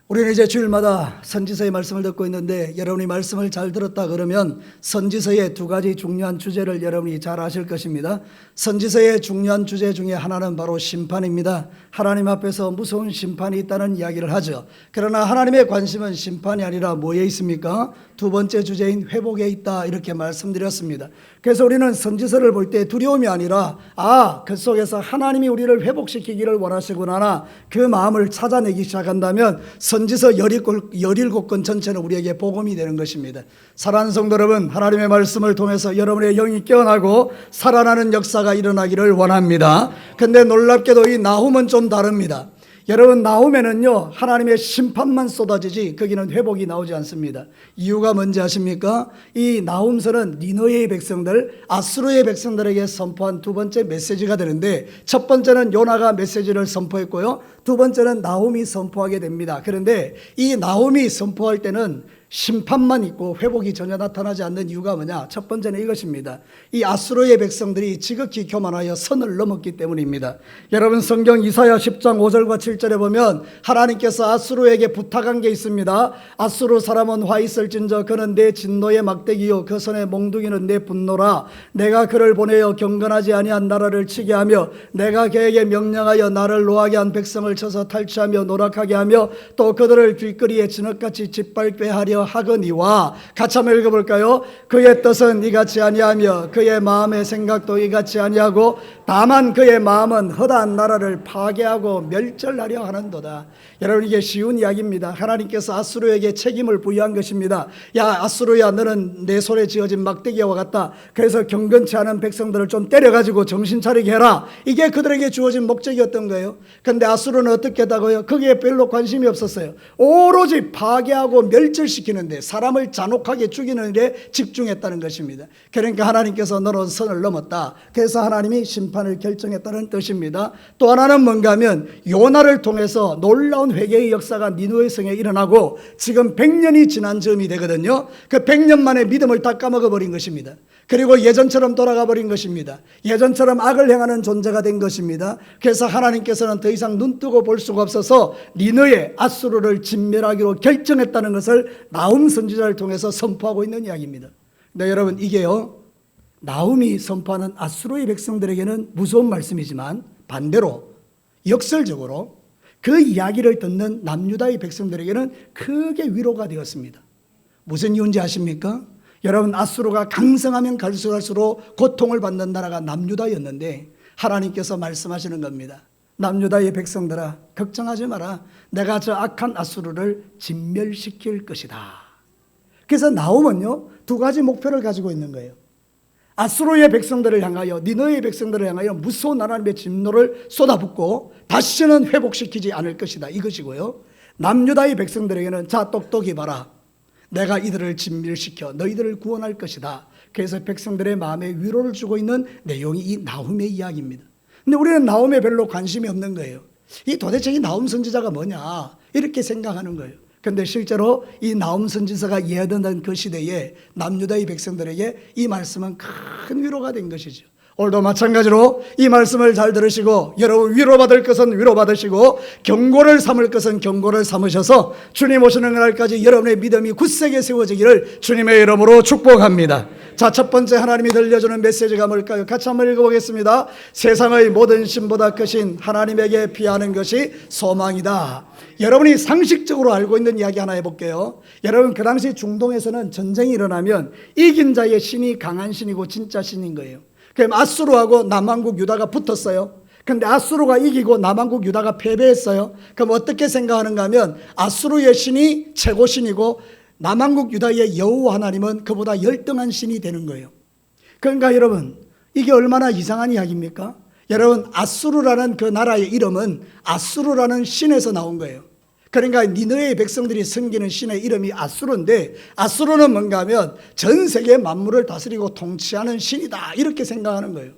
우리는 이제 주일마다 선지서의 말씀을 듣고 있는데 여러분이 말씀을 잘 들었다 그러면 선지서의 두 가지 중요한 주제를 여러분이 잘 아실 것입니다. 선지서의 중요한 주제 중에 하나는 바로 심판입니다. 하나님 앞에서 무서운 심판이 있다는 이야기를 하죠. 그러나 하나님의 관심은 심판이 아니라 뭐에 있습니까? 두 번째 주제인 회복에 있다, 이렇게 말씀드렸습니다. 그래서 우리는 선지서를 볼 때 두려움이 아니라 그 속에서 하나님이 우리를 회복시키기를 원하시구나, 그 마음을 찾아내기 시작한다면 선지서 17권 전체는 우리에게 복음이 되는 것입니다. 사랑하는 성도 여러분, 하나님의 말씀을 통해서 여러분의 영이 깨어나고 살아나는 역사가 일어나기를 원합니다. 근데 놀랍게도 이 나훔은 좀 다릅니다. 여러분, 나훔에는요 하나님의 심판만 쏟아지지 거기는 회복이 나오지 않습니다. 이유가 뭔지 아십니까? 이 나훔서는 니느웨의 백성들, 아수르의 백성들에게 선포한 두 번째 메시지가 되는데, 첫 번째는 요나가 메시지를 선포했고요, 두 번째는 나훔이 선포하게 됩니다. 그런데 이 나훔이 선포할 때는 심판만 있고 회복이 전혀 나타나지 않는 이유가 뭐냐? 첫 번째는 이것입니다. 이 아수르의 백성들이 지극히 교만하여 선을 넘었기 때문입니다. 여러분, 성경 이사야 10장 5절과 7절에 보면 하나님께서 아수르에게 부탁한 게 있습니다. 아수르 사람은 화 있을진저 그는 내 진노의 막대기요 그 손의 몽둥이는 내 분노라. 내가 그를 보내어 경건하지 아니한 나라를 치게 하며 내가 그에게 명령하여 나를 노하게 한 백성을 쳐서 탈취하며 노락하게 하며 또 그들을 길거리에 진흙같이 짓밟게 하려 하거니와. 같이 한번 읽어볼까요? 그의 뜻은 이같이 아니하며 그의 마음의 생각도 이같이 아니하고 다만 그의 마음은 허다한 나라를 파괴하고 멸절하려 하는도다. 여러분, 이게 쉬운 이야기입니다. 하나님께서 아수르에게 책임을 부여한 것입니다. 야 아수르야, 너는 내 손에 쥐어진 막대기와 같다. 그래서 경건치 않은 백성들을 좀 때려가지고 정신 차리게 해라. 이게 그들에게 주어진 목적이었던 거예요. 그런데 아수르는 어떻게 했다고요? 거기에 별로 관심이 없었어요. 오로지 파괴하고 멸절시키는데, 사람을 잔혹하게 죽이는 일에 집중했다는 것입니다. 그러니까 하나님께서 너는 선을 넘었다. 그래서 하나님이 심판을 결정했다는 뜻입니다. 또 하나는 뭔가 하면 요나를 통해서 놀라운 회개의 역사가 니느웨 성에 일어나고 지금 100년이 지난 즈음이 되거든요. 그 100년 만에 믿음을 다 까먹어버린 것입니다. 그리고 예전처럼 돌아가 버린 것입니다. 예전처럼 악을 행하는 존재가 된 것입니다. 그래서 하나님께서는 더 이상 눈뜨고 볼 수가 없어서 니느웨 아수르를 진멸하기로 결정했다는 것을 나훔 선지자를 통해서 선포하고 있는 이야기입니다. 근데 여러분, 이게요 나훔이 선포하는 아수르의 백성들에게는 무서운 말씀이지만 반대로 역설적으로 그 이야기를 듣는 남유다의 백성들에게는 크게 위로가 되었습니다. 무슨 이유인지 아십니까? 여러분, 아수르가 강성하면 갈수록 고통을 받는 나라가 남유다였는데 하나님께서 말씀하시는 겁니다. 남유다의 백성들아, 걱정하지 마라. 내가 저 악한 아수르를 진멸시킬 것이다. 그래서 나훔은요 두 가지 목표를 가지고 있는 거예요. 아수르의 백성들을 향하여, 니느웨의 백성들을 향하여 무서운 하나님의 진노를 쏟아붓고 다시는 회복시키지 않을 것이다, 이것이고요. 남유다의 백성들에게는 자 똑똑히 봐라. 내가 이들을 진멸시켜 너희들을 구원할 것이다. 그래서 백성들의 마음에 위로를 주고 있는 내용이 이 나훔의 이야기입니다. 근데 우리는 나훔에 별로 관심이 없는 거예요. 도대체 이 나훔 선지자가 뭐냐, 이렇게 생각하는 거예요. 그런데 실제로 이 나훔 선지자가 예언하던 그 시대에 남유다의 백성들에게 이 말씀은 큰 위로가 된 것이죠. 오늘도 마찬가지로 이 말씀을 잘 들으시고, 여러분 위로받을 것은 위로받으시고 경고를 삼을 것은 경고를 삼으셔서 주님 오시는 날까지 여러분의 믿음이 굳세게 세워지기를 주님의 이름으로 축복합니다. 자, 첫 번째 하나님이 들려주는 메시지가 뭘까요? 같이 한번 읽어보겠습니다. 세상의 모든 신보다 크신 하나님에게 피하는 것이 소망이다. 여러분이 상식적으로 알고 있는 이야기 하나 해볼게요. 여러분, 그 당시 중동에서는 전쟁이 일어나면 이긴 자의 신이 강한 신이고 진짜 신인 거예요. 그럼 아수르하고 남왕국 유다가 붙었어요. 그런데 아수르가 이기고 남왕국 유다가 패배했어요. 그럼 어떻게 생각하는가 하면 아수르의 신이 최고 신이고 남왕국 유다의 여호와 하나님은 그보다 열등한 신이 되는 거예요. 그러니까 여러분, 이게 얼마나 이상한 이야기입니까? 여러분, 아수르라는 그 나라의 이름은 아수르라는 신에서 나온 거예요. 그러니까 니느웨의 백성들이 섬기는 신의 이름이 아수르인데, 아수르는 뭔가 하면 전 세계 만물을 다스리고 통치하는 신이다, 이렇게 생각하는 거예요.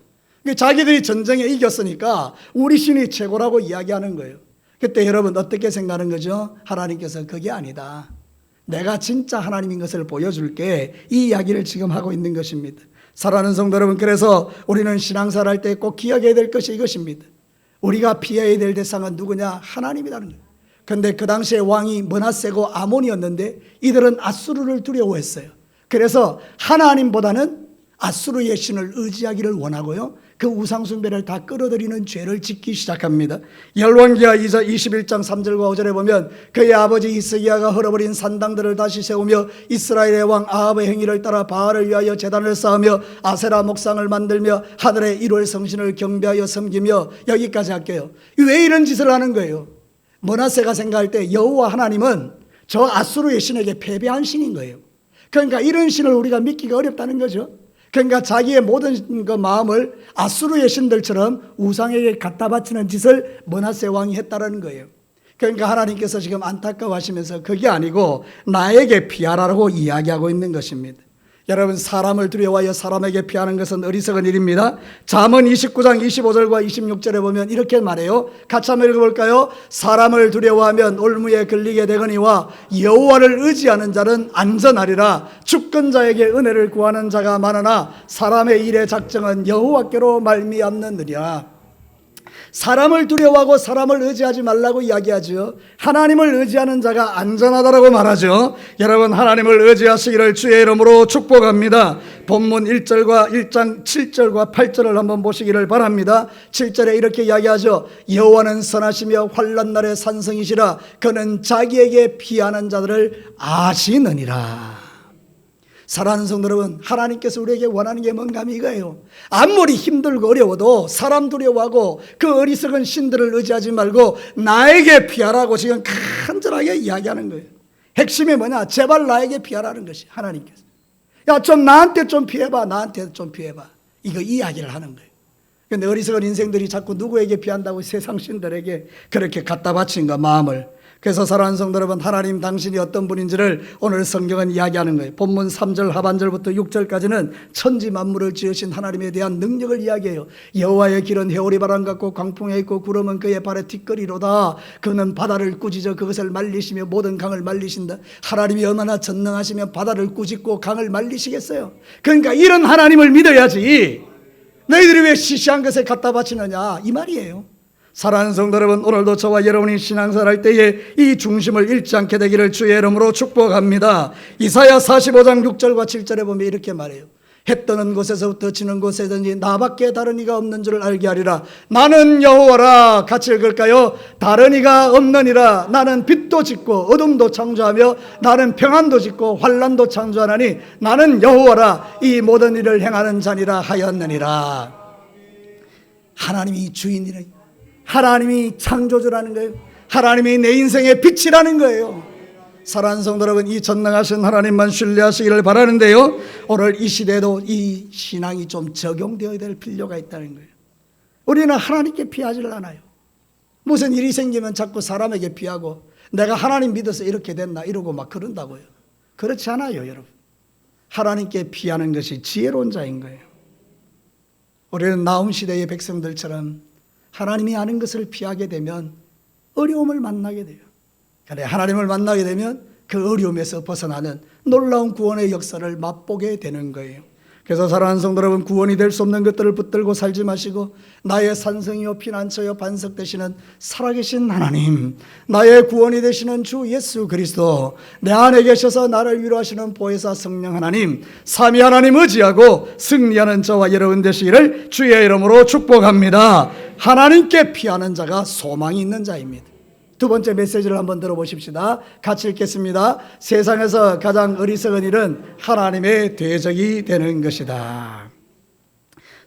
자기들이 전쟁에 이겼으니까 우리 신이 최고라고 이야기하는 거예요. 그때 여러분 어떻게 생각하는 거죠? 하나님께서 그게 아니다, 내가 진짜 하나님인 것을 보여줄게, 이 이야기를 지금 하고 있는 것입니다. 사랑하는 성도 여러분, 그래서 우리는 신앙생활 할 때 꼭 기억해야 될 것이 이것입니다. 우리가 피해야 될 대상은 누구냐? 하나님이라는 거예요. 근데 그 당시에 왕이 므낫세고 아몬이었는데 이들은 아수르를 두려워했어요. 그래서 하나님보다는 아수르의 신을 의지하기를 원하고요, 그 우상숭배를 다 끌어들이는 죄를 짓기 시작합니다. 열왕기하 21장 3절과 5절에 보면 그의 아버지 히스기야가 헐어버린 산당들을 다시 세우며 이스라엘의 왕 아합의 행위를 따라 바알을 위하여 제단을 쌓으며 아세라 목상을 만들며 하늘의 일월 성신을 경배하여 섬기며, 여기까지 할게요. 왜 이런 짓을 하는 거예요? 므낫세가 생각할 때 여호와 하나님은 저 아수르의 신에게 패배한 신인 거예요. 그러니까 이런 신을 우리가 믿기가 어렵다는 거죠. 그러니까 자기의 모든 그 마음을 아수르의 신들처럼 우상에게 갖다 바치는 짓을 므낫세 왕이 했다는 거예요. 그러니까 하나님께서 지금 안타까워하시면서 그게 아니고 나에게 피하라고 이야기하고 있는 것입니다. 여러분, 사람을 두려워하여 사람에게 피하는 것은 어리석은 일입니다. 잠언 29장 25절과 26절에 보면 이렇게 말해요. 같이 한번 읽어볼까요? 사람을 두려워하면 올무에 걸리게 되거니와 여호와를 의지하는 자는 안전하리라. 주권자에게 은혜를 구하는 자가 많으나 사람의 일의 작정은 여호와께로 말미암느니라. 사람을 두려워하고 사람을 의지하지 말라고 이야기하죠. 하나님을 의지하는 자가 안전하다라고 말하죠. 여러분, 하나님을 의지하시기를 주의 이름으로 축복합니다. 본문 1장 7절과 8절을 한번 보시기를 바랍니다. 7절에 이렇게 이야기하죠. 여호와는 선하시며 환난 날의 산성이시라. 그는 자기에게 피하는 자들을 아시느니라. 사랑하는 성도 여러분, 하나님께서 우리에게 원하는 게 뭔가 하면 이거예요. 아무리 힘들고 어려워도 사람 두려워하고 그 어리석은 신들을 의지하지 말고 나에게 피하라고 지금 간절하게 이야기하는 거예요. 핵심이 뭐냐? 제발 나에게 피하라는 것이 하나님께서. 야, 좀 나한테 좀 피해봐, 나한테 좀 피해봐, 이거 이야기를 하는 거예요. 그런데 어리석은 인생들이 자꾸 누구에게 피한다고 세상 신들에게 그렇게 갖다 바친 거, 마음을. 그래서 사랑하는 성도 여러분, 하나님 당신이 어떤 분인지를 오늘 성경은 이야기하는 거예요. 본문 3절 하반절부터 6절까지는 천지 만물을 지으신 하나님에 대한 능력을 이야기해요. 여호와의 길은 해오리 바람 같고 광풍에 있고 구름은 그의 발에 뒷거리로다. 그는 바다를 꾸짖어 그것을 말리시며 모든 강을 말리신다. 하나님이 얼마나 전능하시면 바다를 꾸짖고 강을 말리시겠어요? 그러니까 이런 하나님을 믿어야지 너희들이 왜 시시한 것에 갖다 바치느냐, 이 말이에요. 사랑하는 성도 여러분, 오늘도 저와 여러분이 신앙생활 할 때에 이 중심을 잃지 않게 되기를 주의 이름으로 축복합니다. 이사야 45장 6절과 7절에 보면 이렇게 말해요. 해 뜨는 곳에서부터 지는 곳에든지 나밖에 다른 이가 없는 줄 알게 하리라. 나는 여호와라. 같이 읽을까요? 다른 이가 없느니라. 나는 빛도 짓고 어둠도 창조하며 나는 평안도 짓고 환난도 창조하나니 나는 여호와라. 이 모든 일을 행하는 자니라 하였느니라. 하나님이 주인이라. 하나님이 창조주라는 거예요. 하나님이 내 인생의 빛이라는 거예요. 사랑하는 성도 여러분, 이 전능하신 하나님만 신뢰하시기를 바라는데요, 오늘 이 시대에도 이 신앙이 좀 적용되어야 될 필요가 있다는 거예요. 우리는 하나님께 피하지를 않아요. 무슨 일이 생기면 자꾸 사람에게 피하고 내가 하나님 믿어서 이렇게 됐나 이러고 막 그런다고요. 그렇지 않아요, 여러분. 하나님께 피하는 것이 지혜로운 자인 거예요. 우리는 나온 시대의 백성들처럼 하나님이 아는 것을 피하게 되면 어려움을 만나게 돼요. 그래, 하나님을 만나게 되면 그 어려움에서 벗어나는 놀라운 구원의 역사를 맛보게 되는 거예요. 그래서 사랑하는 성도 여러분, 구원이 될 수 없는 것들을 붙들고 살지 마시고 나의 산성이요 피난처요 반석 되시는 살아계신 하나님, 나의 구원이 되시는 주 예수 그리스도, 내 안에 계셔서 나를 위로하시는 보혜사 성령 하나님, 삼위 하나님 의지하고 승리하는 저와 여러분 되시기를 주의 이름으로 축복합니다. 하나님께 피하는 자가 소망이 있는 자입니다. 두 번째 메시지를 한번 들어보십시다. 같이 읽겠습니다. 세상에서 가장 어리석은 일은 하나님의 대적이 되는 것이다.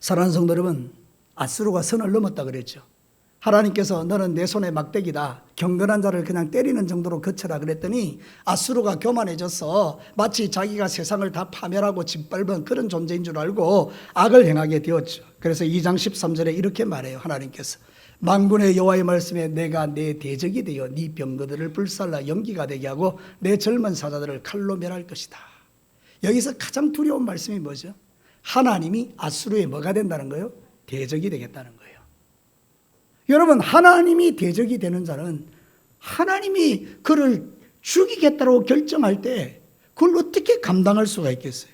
사랑하는 성도 여러분, 아수르가 선을 넘었다 그랬죠. 하나님께서 너는 내 손에 막대기다, 경건한 자를 그냥 때리는 정도로 거쳐라 그랬더니 아수르가 교만해져서 마치 자기가 세상을 다 파멸하고 짓밟은 그런 존재인 줄 알고 악을 행하게 되었죠. 그래서 2장 13절에 이렇게 말해요. 하나님께서 만군의 여호와의 말씀에 내가 내 대적이 되어 네 병거들을 불살라 연기가 되게 하고 내 젊은 사자들을 칼로 멸할 것이다. 여기서 가장 두려운 말씀이 뭐죠? 하나님이 아수르에 뭐가 된다는 거예요? 대적이 되겠다는 거예요. 여러분, 하나님이 대적이 되는 자는 하나님이 그를 죽이겠다고 결정할 때 그걸 어떻게 감당할 수가 있겠어요?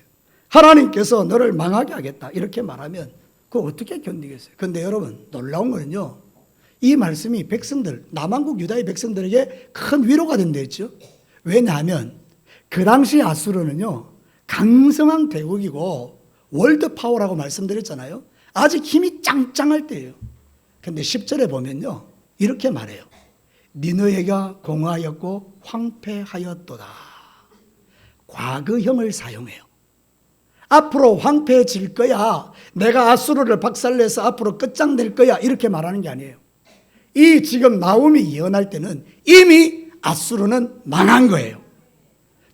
하나님께서 너를 망하게 하겠다 이렇게 말하면 그거 어떻게 견디겠어요? 그런데 여러분, 놀라운 거는요, 이 말씀이 백성들, 남한국 유다의 백성들에게 큰 위로가 된다 했죠. 왜냐하면 그 당시 아수르는요, 강성한 대국이고 월드 파워라고 말씀드렸잖아요. 아직 힘이 짱짱할 때예요. 근데 10절에 보면요, 이렇게 말해요. 니느웨가 공하였고 황폐하였도다. 과거형을 사용해요. 앞으로 황폐해질 거야. 내가 아수르를 박살내서 앞으로 끝장낼 거야. 이렇게 말하는 게 아니에요. 이 지금 나홈이 예언할 때는 이미 아수르는 망한 거예요.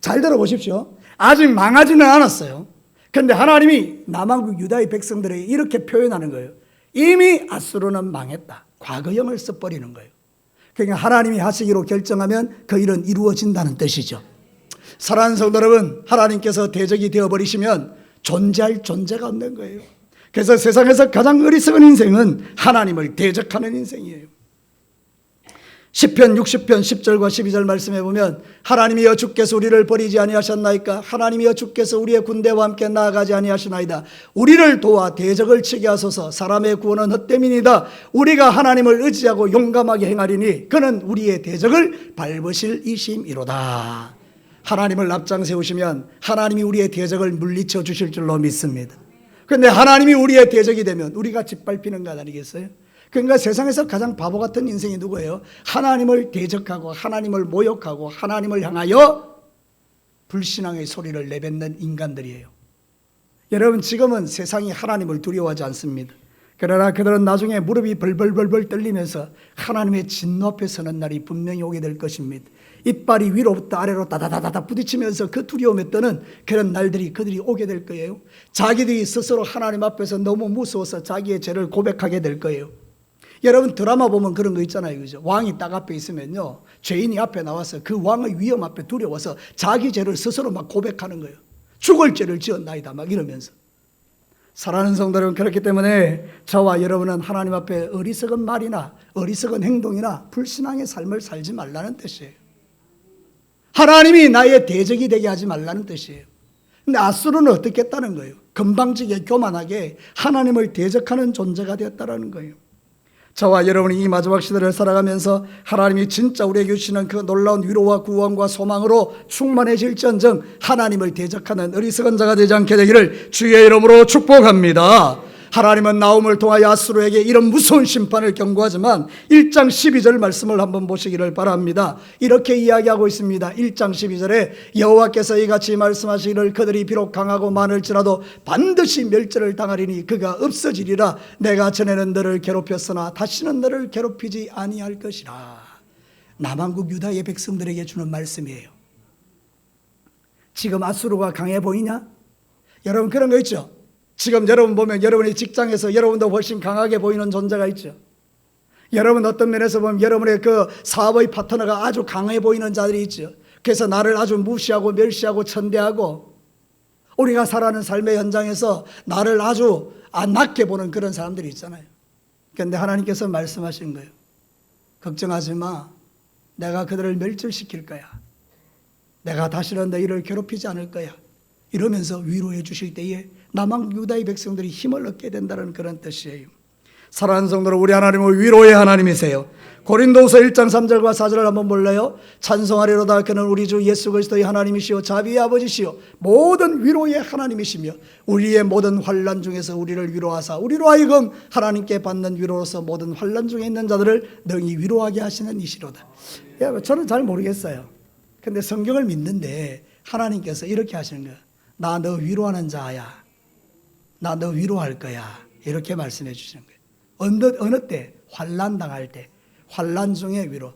잘 들어보십시오. 아직 망하지는 않았어요. 그런데 하나님이 남한국 유다의 백성들에게 이렇게 표현하는 거예요. 이미 아수르는 망했다. 과거형을 써버리는 거예요. 그러니까 하나님이 하시기로 결정하면 그 일은 이루어진다는 뜻이죠. 사랑하는 성도 여러분, 하나님께서 대적이 되어버리시면 존재할 존재가 없는 거예요. 그래서 세상에서 가장 어리석은 인생은 하나님을 대적하는 인생이에요. 시편 60편 10절과 12절 말씀해 보면 하나님이여 주께서 우리를 버리지 아니하셨나이까. 하나님이여 주께서 우리의 군대와 함께 나아가지 아니하시나이다. 우리를 도와 대적을 치게 하소서. 사람의 구원은 헛됨이니이다. 우리가 하나님을 의지하고 용감하게 행하리니 그는 우리의 대적을 밟으실 이심이로다. 하나님을 앞장 세우시면 하나님이 우리의 대적을 물리쳐 주실 줄로 믿습니다. 그런데 하나님이 우리의 대적이 되면 우리가 짓밟히는 것 아니겠어요? 그러니까 세상에서 가장 바보 같은 인생이 누구예요? 하나님을 대적하고 하나님을 모욕하고 하나님을 향하여 불신앙의 소리를 내뱉는 인간들이에요. 여러분, 지금은 세상이 하나님을 두려워하지 않습니다. 그러나 그들은 나중에 무릎이 벌벌벌벌 떨리면서 하나님의 진노 앞에 서는 날이 분명히 오게 될 것입니다. 이빨이 위로부터 아래로 다다다다다 부딪히면서 그 두려움에 떠는 그런 날들이 그들이 오게 될 거예요. 자기들이 스스로 하나님 앞에서 너무 무서워서 자기의 죄를 고백하게 될 거예요. 여러분, 드라마 보면 그런 거 있잖아요, 그죠? 왕이 딱 앞에 있으면요, 죄인이 앞에 나와서 그 왕의 위험 앞에 두려워서 자기 죄를 스스로 막 고백하는 거예요. 죽을 죄를 지었나이다 막 이러면서. 사랑하는 성도 여러분, 그렇기 때문에 저와 여러분은 하나님 앞에 어리석은 말이나 어리석은 행동이나 불신앙의 삶을 살지 말라는 뜻이에요. 하나님이 나의 대적이 되게 하지 말라는 뜻이에요. 근데 아수르는 어떻게 했다는 거예요? 건방지게 교만하게 하나님을 대적하는 존재가 되었다는 거예요. 저와 여러분이 이 마지막 시대를 살아가면서 하나님이 진짜 우리에게 주시는 그 놀라운 위로와 구원과 소망으로 충만해질지언정 하나님을 대적하는 어리석은 자가 되지 않게 되기를 주의 이름으로 축복합니다. 하나님은 나홈을 통하여 아수르에게 이런 무서운 심판을 경고하지만 1장 12절 말씀을 한번 보시기를 바랍니다. 이렇게 이야기하고 있습니다. 1장 12절에 여호와께서 이같이 말씀하시기를 그들이 비록 강하고 많을지라도 반드시 멸절을 당하리니 그가 없어지리라. 내가 전에는 너를 괴롭혔으나 다시는 너를 괴롭히지 아니할 것이라. 남한국 유다의 백성들에게 주는 말씀이에요. 지금 아수르가 강해 보이냐? 여러분, 그런 거 있죠? 지금 여러분 보면 여러분의 직장에서 여러분도 훨씬 강하게 보이는 존재가 있죠. 여러분 어떤 면에서 보면 여러분의 그 사업의 파트너가 아주 강해 보이는 자들이 있죠. 그래서 나를 아주 무시하고 멸시하고 천대하고 우리가 살아가는 삶의 현장에서 나를 아주 낮게 보는 그런 사람들이 있잖아요. 그런데 하나님께서 말씀하신 거예요. 걱정하지 마. 내가 그들을 멸절시킬 거야. 내가 다시는 너희를 괴롭히지 않을 거야. 이러면서 위로해 주실 때에 남한 유다의 백성들이 힘을 얻게 된다는 그런 뜻이에요. 사랑하는 성도로, 우리 하나님은 위로의 하나님이세요. 고린도후서 1장 3절과 4절을 한번 볼래요? 찬송하리로다. 그는 우리 주 예수 그리스도의 하나님이시요 자비의 아버지시요 모든 위로의 하나님이시며 우리의 모든 환난 중에서 우리를 위로하사 우리로 하여금 하나님께 받는 위로로서 모든 환난 중에 있는 자들을 능히 위로하게 하시는 이시로다. 저는 잘 모르겠어요. 근데 성경을 믿는데 하나님께서 이렇게 하시는 거예요. 나 너 위로하는 자야. 나 너 위로할 거야. 이렇게 말씀해 주시는 거예요. 어느 때? 환난 당할 때. 환난 중에 위로.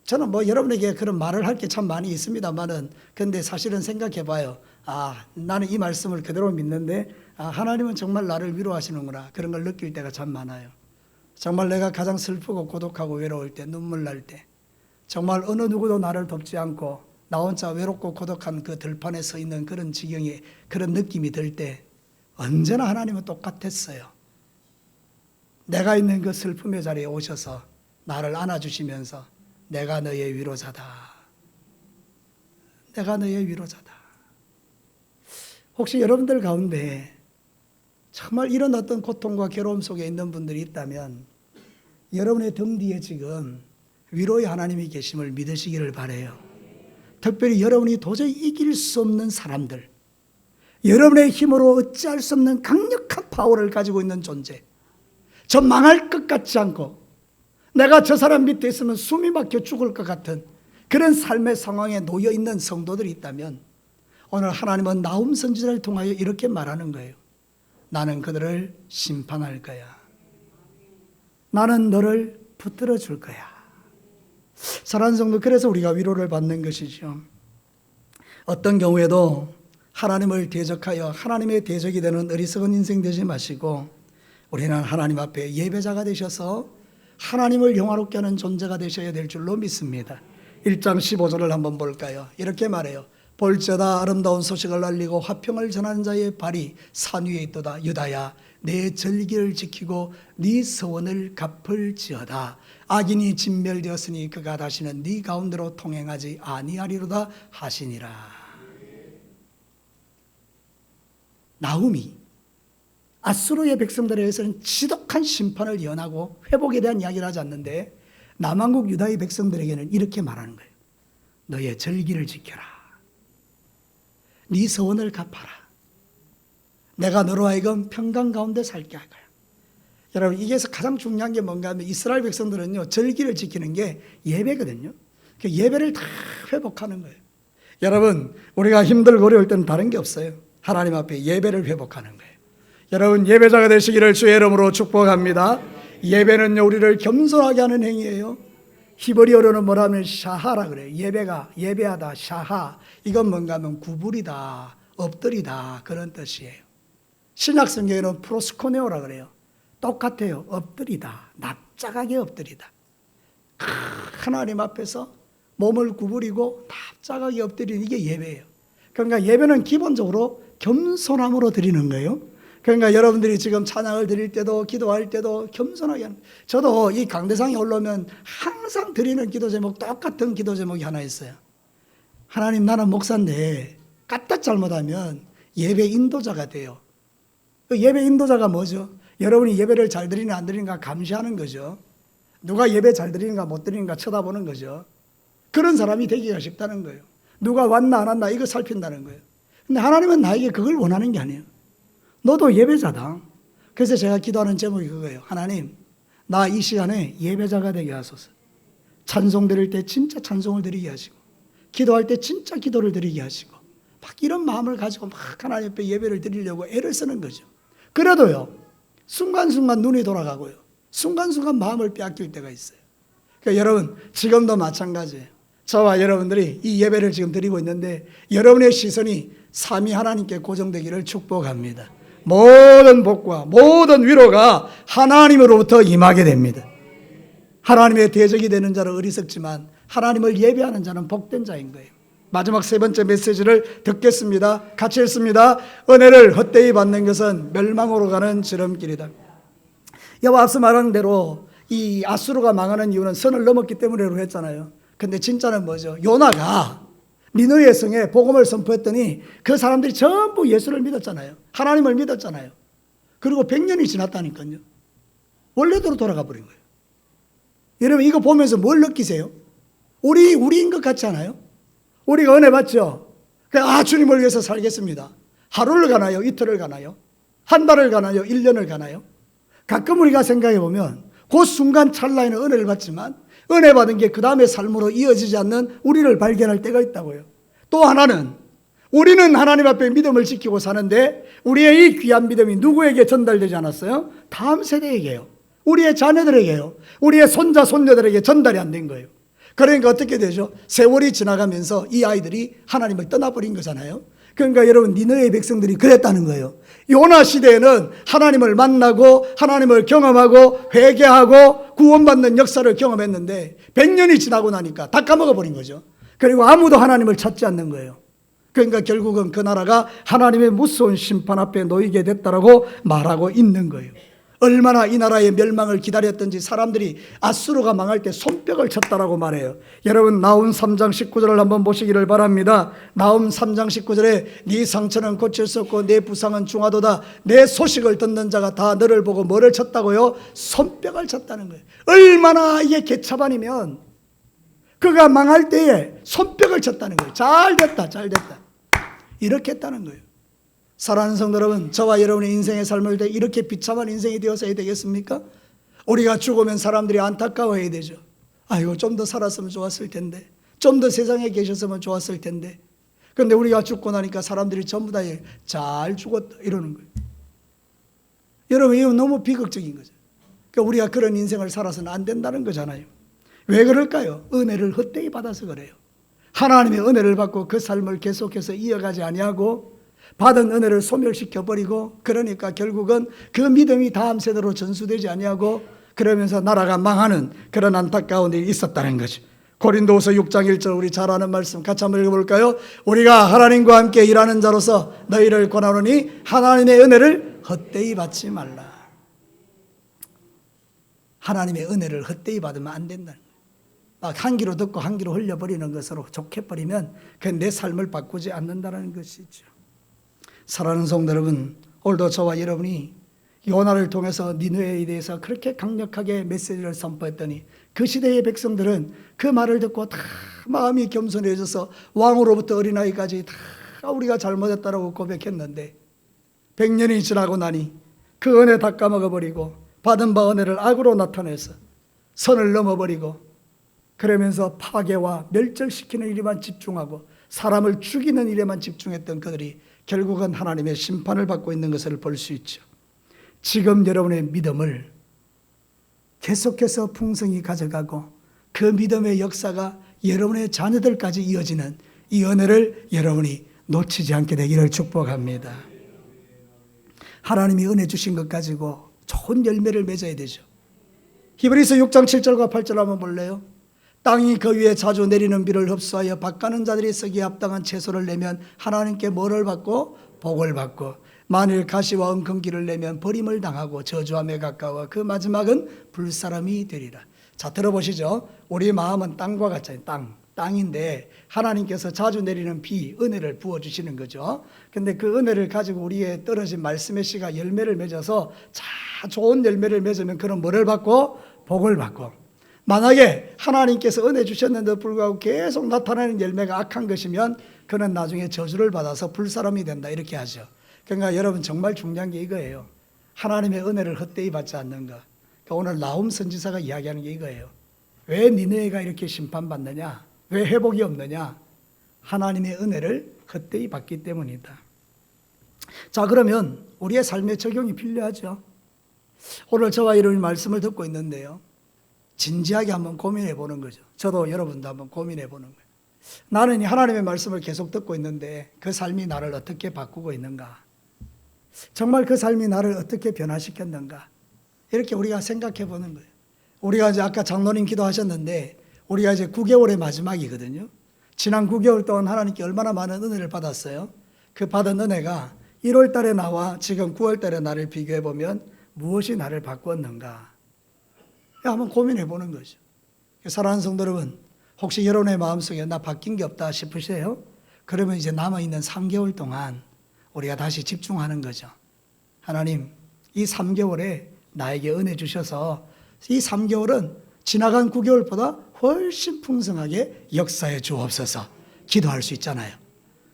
저는 여러분에게 그런 말을 할 게 참 많이 있습니다만은, 근데 사실은 생각해 봐요. 나는 이 말씀을 그대로 믿는데, 하나님은 정말 나를 위로하시는구나. 그런 걸 느낄 때가 참 많아요. 정말 내가 가장 슬프고 고독하고 외로울 때, 눈물 날 때, 정말 어느 누구도 나를 돕지 않고 나 혼자 외롭고 고독한 그 들판에 서 있는 그런 지경에 그런 느낌이 들 때 언제나 하나님은 똑같았어요. 내가 있는 그 슬픔의 자리에 오셔서 나를 안아주시면서 내가 너의 위로자다. 내가 너의 위로자다. 혹시 여러분들 가운데 정말 이런 어떤 고통과 괴로움 속에 있는 분들이 있다면 여러분의 등 뒤에 지금 위로의 하나님이 계심을 믿으시기를 바라요. 특별히 여러분이 도저히 이길 수 없는 사람들, 여러분의 힘으로 어찌할 수 없는 강력한 파워를 가지고 있는 존재, 저 망할 것 같지 않고 내가 저 사람 밑에 있으면 숨이 막혀 죽을 것 같은 그런 삶의 상황에 놓여 있는 성도들이 있다면 오늘 하나님은 나훔 선지자를 통하여 이렇게 말하는 거예요. 나는 그들을 심판할 거야. 나는 너를 붙들어 줄 거야. 사랑하는 성도, 그래서 우리가 위로를 받는 것이죠. 어떤 경우에도 하나님을 대적하여 하나님의 대적이 되는 어리석은 인생 되지 마시고 우리는 하나님 앞에 예배자가 되셔서 하나님을 영화롭게 하는 존재가 되셔야 될 줄로 믿습니다. 1장 15절을 한번 볼까요? 이렇게 말해요. 볼지어다 아름다운 소식을 알리고 화평을 전하는 자의 발이 산 위에 있도다. 유다야, 내 절기를 지키고 네 서원을 갚을지어다. 악인이 진멸되었으니 그가 다시는 네 가운데로 통행하지 아니하리로다 하시니라. 나훔이 아수르의 백성들에 대해서는 지독한 심판을 예언하고 회복에 대한 이야기를 하지 않는데 남한국 유다의 백성들에게는 이렇게 말하는 거예요. 너의 절기를 지켜라. 네 서원을 갚아라. 내가 너로 하여금 평강 가운데 살게 할 거야. 여러분, 이게서 가장 중요한 게 뭔가 하면 이스라엘 백성들은요, 절기를 지키는 게 예배거든요. 그 예배를 다 회복하는 거예요. 여러분, 우리가 힘들고 어려울 때는 다른 게 없어요. 하나님 앞에 예배를 회복하는 거예요. 여러분, 예배자가 되시기를 주의 이름으로 축복합니다. 예배는요, 우리를 겸손하게 하는 행위예요. 히브리어로는 뭐라면 샤하라 그래요. 예배하다, 샤하. 이건 뭔가 하면 구부리다, 엎드리다, 그런 뜻이에요. 신약 성경에는 프로스코네오라 그래요. 똑같아요. 엎드리다, 납작하게 엎드리다. 하나님 앞에서 몸을 구부리고 납작하게 엎드리는 이게 예배예요. 그러니까 예배는 기본적으로 겸손함으로 드리는 거예요. 그러니까 여러분들이 지금 찬양을 드릴 때도 기도할 때도 겸손하게 하는 거예요. 저도 이 강대상에 올라오면 항상 드리는 기도 제목, 똑같은 기도 제목이 하나 있어요. 하나님, 나는 목사인데 까딱 잘못하면 예배 인도자가 돼요. 그 예배 인도자가 뭐죠? 여러분이 예배를 잘 드리는가 안 드리는가 감시하는 거죠. 누가 예배 잘 드리는가 못 드리는가 쳐다보는 거죠. 그런 사람이 되기가 쉽다는 거예요. 누가 왔나 안 왔나 이거 살핀다는 거예요. 근데 하나님은 나에게 그걸 원하는 게 아니에요. 너도 예배자다. 그래서 제가 기도하는 제목이 그거예요. 하나님, 나 이 시간에 예배자가 되게 하소서. 찬송 드릴 때 진짜 찬송을 드리게 하시고, 기도할 때 진짜 기도를 드리게 하시고, 막 이런 마음을 가지고 막 하나님 앞에 예배를 드리려고 애를 쓰는 거죠. 그래도요, 순간순간 눈이 돌아가고요, 순간순간 마음을 빼앗길 때가 있어요. 그러니까 여러분, 지금도 마찬가지예요. 저와 여러분들이 이 예배를 지금 드리고 있는데 여러분의 시선이 삼위 하나님께 고정되기를 축복합니다. 모든 복과 모든 위로가 하나님으로부터 임하게 됩니다. 하나님의 대적이 되는 자는 어리석지만 하나님을 예배하는 자는 복된 자인 거예요. 마지막 세 번째 메시지를 듣겠습니다. 같이 읽습니다. 은혜를 헛되이 받는 것은 멸망으로 가는 지름길이다. 여와 앞서 말한 대로 이 아수르가 망하는 이유는 선을 넘었기 때문이라고 했잖아요. 근데 진짜는 뭐죠? 요나가 니느웨 성에 복음을 선포했더니 그 사람들이 전부 예수를 믿었잖아요. 하나님을 믿었잖아요. 그리고 100년이 지났다니까요. 원래대로 돌아가 버린 거예요. 여러분, 이거 보면서 뭘 느끼세요? 우리인 것 같지 않아요? 우리가 은혜 받죠? 주님을 위해서 살겠습니다. 하루를 가나요? 이틀을 가나요? 한 달을 가나요? 1년을 가나요? 가끔 우리가 생각해 보면 그 순간 찰나에는 은혜를 받지만 은혜 받은 게 그 다음에 삶으로 이어지지 않는 우리를 발견할 때가 있다고요. 또 하나는 우리는 하나님 앞에 믿음을 지키고 사는데 우리의 이 귀한 믿음이 누구에게 전달되지 않았어요? 다음 세대에게요. 우리의 자녀들에게요. 우리의 손자, 손녀들에게 전달이 안 된 거예요. 그러니까 어떻게 되죠? 세월이 지나가면서 이 아이들이 하나님을 떠나버린 거잖아요. 그러니까 여러분, 니느웨 백성들이 그랬다는 거예요. 요나 시대에는 하나님을 만나고 하나님을 경험하고 회개하고 구원받는 역사를 경험했는데 100년이 지나고 나니까 다 까먹어버린 거죠. 그리고 아무도 하나님을 찾지 않는 거예요. 그러니까 결국은 그 나라가 하나님의 무서운 심판 앞에 놓이게 됐다라고 말하고 있는 거예요. 얼마나 이 나라의 멸망을 기다렸던지 사람들이 아수르가 망할 때 손뼉을 쳤다라고 말해요. 여러분 나훔 3장 19절을 한번 보시기를 바랍니다. 나훔 3장 19절에 네 상처는 고칠 수 없고 내 부상은 중하도다. 내 소식을 듣는 자가 다 너를 보고 뭐를 쳤다고요? 손뼉을 쳤다는 거예요. 얼마나 이게 개차반이면 그가 망할 때에 손뼉을 쳤다는 거예요. 잘 됐다 이렇게 했다는 거예요. 사랑하는 성도 여러분, 저와 여러분의 인생의 삶을 때 이렇게 비참한 인생이 되어서야 되겠습니까? 우리가 죽으면 사람들이 안타까워해야 되죠. 아이고 좀 더 살았으면 좋았을 텐데, 좀 더 세상에 계셨으면 좋았을 텐데. 그런데 우리가 죽고 나니까 사람들이 전부 다 잘 죽었다 이러는 거예요. 여러분 이건 너무 비극적인 거죠. 그러니까 우리가 그런 인생을 살아서는 안 된다는 거잖아요. 왜 그럴까요? 은혜를 헛되이 받아서 그래요. 하나님의 은혜를 받고 그 삶을 계속해서 이어가지 아니하고 받은 은혜를 소멸시켜버리고, 그러니까 결국은 그 믿음이 다음 세대로 전수되지 아니하고 그러면서 나라가 망하는 그런 안타까운 일이 있었다는 거죠. 고린도후서 6장 1절 우리 잘 아는 말씀 같이 한번 읽어볼까요? 우리가 하나님과 함께 일하는 자로서 너희를 권하노니 하나님의 은혜를 헛되이 받지 말라. 하나님의 은혜를 헛되이 받으면 안 된다는 거예요. 막 한 귀로 듣고 한 귀로 흘려버리는 것으로 족해버리면 그건 내 삶을 바꾸지 않는다는 것이죠. 사랑하는 성도 여러분, 오늘도 저와 여러분이 요나를 통해서 니느웨에 대해서 그렇게 강력하게 메시지를 선포했더니 그 시대의 백성들은 그 말을 듣고 다 마음이 겸손해져서 왕으로부터 어린아이까지 다 우리가 잘못했다라고 고백했는데 100년이 지나고 나니 그 은혜 다 까먹어버리고 받은 바 은혜를 악으로 나타내서 선을 넘어버리고 그러면서 파괴와 멸절시키는 일에만 집중하고 사람을 죽이는 일에만 집중했던 그들이 결국은 하나님의 심판을 받고 있는 것을 볼 수 있죠. 지금 여러분의 믿음을 계속해서 풍성히 가져가고 그 믿음의 역사가 여러분의 자녀들까지 이어지는 이 은혜를 여러분이 놓치지 않게 되기를 축복합니다. 하나님이 은혜 주신 것 가지고 좋은 열매를 맺어야 되죠. 히브리서 6장 7절과 8절 한번 볼래요? 땅이 그 위에 자주 내리는 비를 흡수하여 밭가는 자들이 쓰기에 합당한 채소를 내면 하나님께 뭐를 받고? 복을 받고, 만일 가시와 엉겅퀴를 내면 버림을 당하고 저주함에 가까워 그 마지막은 불사람이 되리라. 자, 들어보시죠. 우리 마음은 땅과 같잖아요. 땅인데 하나님께서 자주 내리는 비, 은혜를 부어주시는 거죠. 근데 그 은혜를 가지고 우리의 떨어진 말씀의 씨가 열매를 맺어서 좋은 열매를 맺으면 그런 뭐를 받고? 복을 받고. 만약에 하나님께서 은혜 주셨는데도 불구하고 계속 나타나는 열매가 악한 것이면 그는 나중에 저주를 받아서 불사람이 된다 이렇게 하죠. 그러니까 여러분 정말 중요한 게 이거예요. 하나님의 은혜를 헛되이 받지 않는가. 그러니까 오늘 나훔 선지자가 이야기하는 게 이거예요. 왜 니느웨가 이렇게 심판받느냐? 왜 회복이 없느냐? 하나님의 은혜를 헛되이 받기 때문이다. 자, 그러면 우리의 삶에 적용이 필요하죠. 오늘 저와 여러분이 말씀을 듣고 있는데요, 진지하게 한번 고민해 보는 거죠. 저도 여러분도 한번 고민해 보는 거예요. 나는 이 하나님의 말씀을 계속 듣고 있는데 그 삶이 나를 어떻게 바꾸고 있는가? 정말 그 삶이 나를 어떻게 변화시켰는가? 이렇게 우리가 생각해 보는 거예요. 우리가 이제 아까 장로님 기도하셨는데 우리가 이제 9개월의 마지막이거든요. 지난 9개월 동안 하나님께 얼마나 많은 은혜를 받았어요. 그 받은 은혜가 1월 달에 나와 지금 9월 달에 나를 비교해 보면 무엇이 나를 바꾸었는가? 한번 고민해 보는 거죠. 사랑하는 성도 여러분, 혹시 여러분의 마음속에 나 바뀐 게 없다 싶으세요? 그러면 이제 남아있는 3개월 동안 우리가 다시 집중하는 거죠. 하나님, 이 3개월에 나에게 은혜 주셔서 이 3개월은 지나간 9개월보다 훨씬 풍성하게 역사해 주옵소서 기도할 수 있잖아요.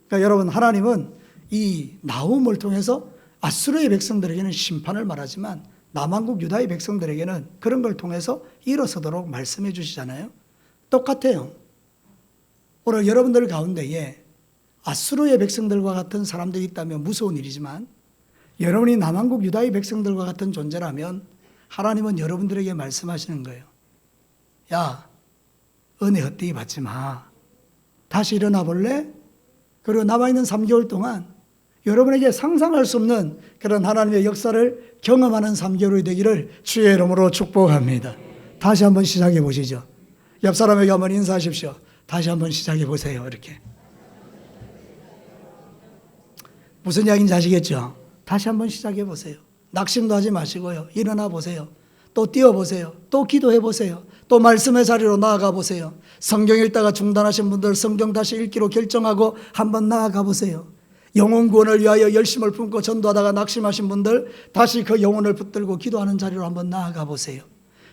그러니까 여러분, 하나님은 이 나훔을 통해서 아수르의 백성들에게는 심판을 말하지만 남한국 유다의 백성들에게는 그런 걸 통해서 일어서도록 말씀해 주시잖아요. 똑같아요. 오늘 여러분들 가운데에 아수르의 백성들과 같은 사람들이 있다면 무서운 일이지만 여러분이 남한국 유다의 백성들과 같은 존재라면 하나님은 여러분들에게 말씀하시는 거예요. 야, 은혜 헛되이 받지 마. 다시 일어나 볼래? 그리고 남아있는 3개월 동안 여러분에게 상상할 수 없는 그런 하나님의 역사를 경험하는 3개월이 되기를 주의 이름으로 축복합니다. 다시 한번 시작해 보시죠. 옆 사람에게 한번 인사하십시오. 다시 한번 시작해 보세요. 이렇게. 무슨 이야기인지 아시겠죠? 다시 한번 시작해 보세요. 낙심도 하지 마시고요. 일어나 보세요. 또 뛰어보세요. 또 기도해 보세요. 또 말씀의 자리로 나아가 보세요. 성경 읽다가 중단하신 분들 성경 다시 읽기로 결정하고 한번 나아가 보세요. 영혼 구원을 위하여 열심을 품고 전도하다가 낙심하신 분들 다시 그 영혼을 붙들고 기도하는 자리로 한번 나아가 보세요.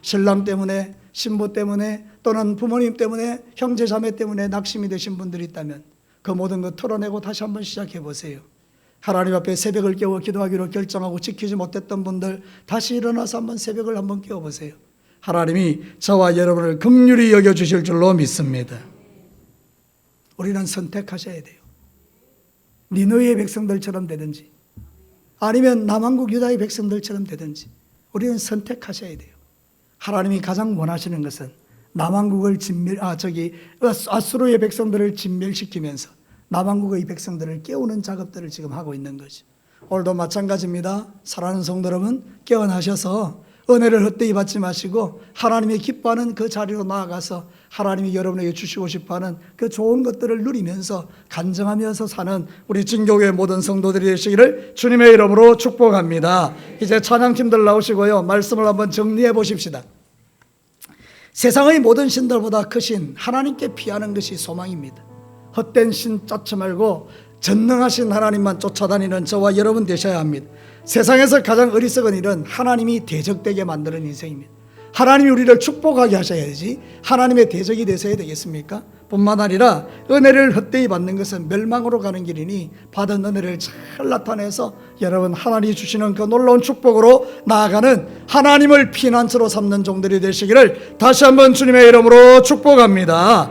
신랑 때문에, 신부 때문에, 또는 부모님 때문에, 형제 자매 때문에 낙심이 되신 분들이 있다면 그 모든 것 털어내고 다시 한번 시작해 보세요. 하나님 앞에 새벽을 깨워 기도하기로 결정하고 지키지 못했던 분들 다시 일어나서 한번 새벽을 한번 깨워보세요. 하나님이 저와 여러분을 긍휼히 여겨주실 줄로 믿습니다. 우리는 선택하셔야 돼요. 니느웨의 백성들처럼 되든지 아니면 남한국 유다의 백성들처럼 되든지 우리는 선택하셔야 돼요. 하나님이 가장 원하시는 것은 남한국을 아수르의 백성들을 진멸시키면서 남한국의 백성들을 깨우는 작업들을 지금 하고 있는 거죠. 오늘도 마찬가지입니다. 사랑하는 성도 여러분, 깨어나셔서 은혜를 헛되이 받지 마시고 하나님이 기뻐하는 그 자리로 나아가서 하나님이 여러분에게 주시고 싶어하는 그 좋은 것들을 누리면서 간증하면서 사는 우리 진교회 모든 성도들이 되시기를 주님의 이름으로 축복합니다. 이제 찬양팀들 나오시고요. 말씀을 한번 정리해 보십시다. 세상의 모든 신들보다 크신 하나님께 피하는 것이 소망입니다. 헛된 신 쫓지 말고 전능하신 하나님만 쫓아다니는 저와 여러분 되셔야 합니다. 세상에서 가장 어리석은 일은 하나님이 대적되게 만드는 인생입니다. 하나님이 우리를 축복하게 하셔야지 하나님의 대적이 되셔야 되겠습니까? 뿐만 아니라 은혜를 헛되이 받는 것은 멸망으로 가는 길이니 받은 은혜를 잘 나타내서 여러분 하나님이 주시는 그 놀라운 축복으로 나아가는 하나님을 피난처로 삼는 종들이 되시기를 다시 한번 주님의 이름으로 축복합니다.